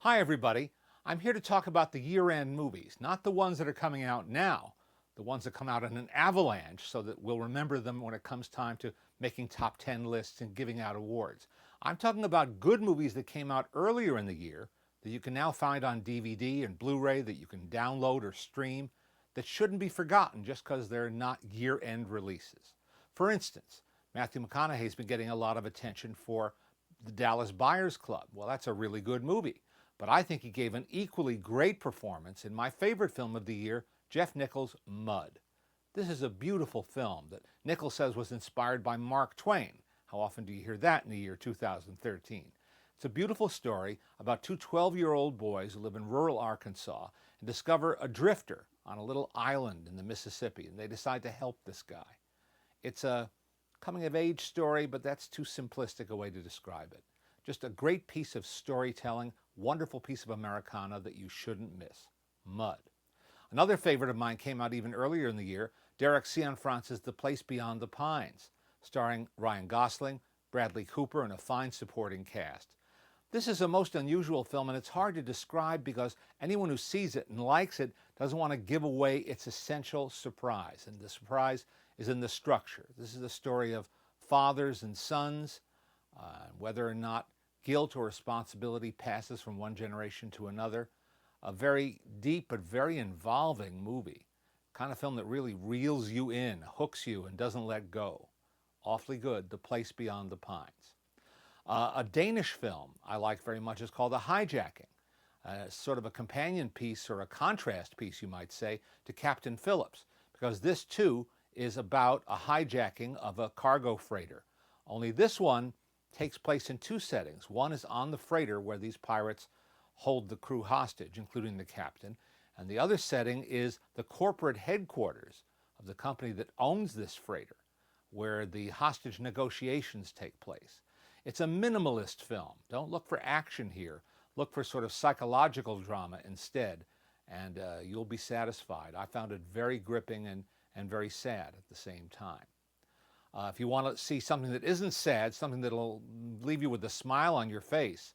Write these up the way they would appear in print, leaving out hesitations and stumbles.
Hi, everybody. I'm here to talk about the year-end movies, not the ones that are coming out now, the ones that come out in an avalanche so that we'll remember them when it comes time to making top 10 lists and giving out awards. I'm talking about good movies that came out earlier in the year that you can now find on DVD and Blu-ray, that you can download or stream, that shouldn't be forgotten just because they're not year-end releases. For instance, Matthew McConaughey's been getting a lot of attention for The Dallas Buyers Club. Well, that's a really good movie. But I think he gave an equally great performance in my favorite film of the year, Jeff Nichols' Mud. This is a beautiful film that Nichols says was inspired by Mark Twain. How often do you hear that in the year 2013? It's a beautiful story about two 12-year-old boys who live in rural Arkansas and discover a drifter on a little island in the Mississippi, and they decide to help this guy. It's a coming-of-age story, but that's too simplistic a way to describe it. Just a great piece of storytelling, wonderful piece of Americana that you shouldn't miss. Mud. Another favorite of mine came out even earlier in the year, Derek Cianfrance's The Place Beyond the Pines, starring Ryan Gosling, Bradley Cooper, and a fine supporting cast. This is a most unusual film, and it's hard to describe because anyone who sees it and likes it doesn't want to give away its essential surprise, and the surprise is in the structure. This is a story of fathers and sons, whether or not guilt or responsibility passes from one generation to another. A very deep but very involving movie. Kind of film that really reels you in, hooks you, and doesn't let go. Awfully good, The Place Beyond the Pines. A Danish film I like very much is called The Hijacking. Sort of a companion piece, or a contrast piece, you might say, to Captain Phillips, because this too is about a hijacking of a cargo freighter. Only this one takes place in two settings. One is on the freighter where these pirates hold the crew hostage, including the captain, and the other setting is the corporate headquarters of the company that owns this freighter, where the hostage negotiations take place. It's a minimalist film. Don't look for action here. Look for sort of psychological drama instead, and you'll be satisfied. I found it very gripping and very sad at the same time. If you want to see something that isn't sad, something that'll leave you with a smile on your face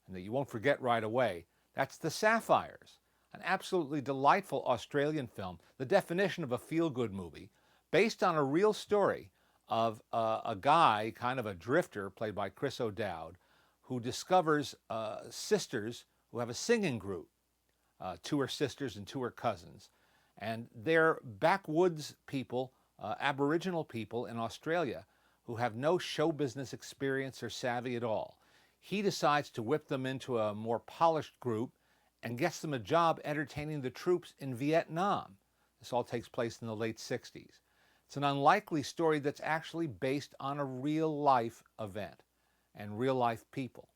and that you won't forget right away, that's The Sapphires, an absolutely delightful Australian film, the definition of a feel-good movie, based on a real story of a guy, kind of a drifter, played by Chris O'Dowd, who discovers sisters who have a singing group. Two are sisters and two are cousins. And they're backwoods people, Aboriginal people in Australia who have no show business experience or savvy at all. He decides to whip them into a more polished group and gets them a job entertaining the troops in Vietnam. This all takes place in the late 60s. It's an unlikely story that's actually based on a real-life event and real-life people.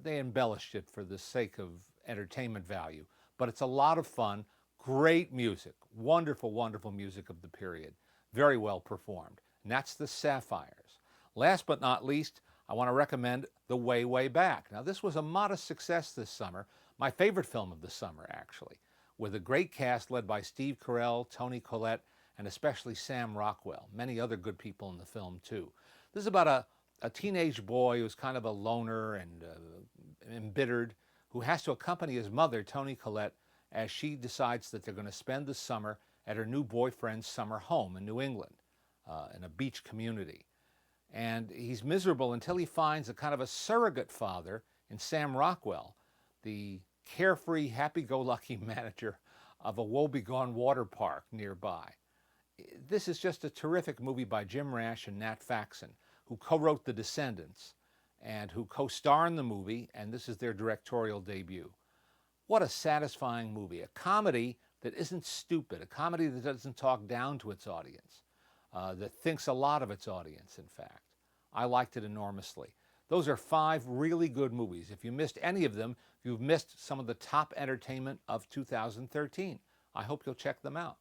They embellished it for the sake of entertainment value, but it's a lot of fun. Great music, wonderful, wonderful music of the period. Very well performed. And that's The Sapphires. Last but not least, I want to recommend The Way, Way Back. Now, this was a modest success this summer. My favorite film of the summer, actually, with a great cast led by Steve Carell, Toni Collette, and especially Sam Rockwell. Many other good people in the film, too. This is about a teenage boy who's kind of a loner and embittered, who has to accompany his mother, Toni Collette, as she decides that they're going to spend the summer at her new boyfriend's summer home in New England, in a beach community. And he's miserable until he finds a kind of a surrogate father in Sam Rockwell, the carefree, happy-go-lucky manager of a woebegone water park nearby. This is just a terrific movie by Jim Rash and Nat Faxon, who co-wrote The Descendants and who co-star in the movie, and this is their directorial debut. What a satisfying movie. A comedy that isn't stupid. A comedy that doesn't talk down to its audience. That thinks a lot of its audience, in fact. I liked it enormously. Those are 5 really good movies. If you missed any of them, you've missed some of the top entertainment of 2013. I hope you'll check them out.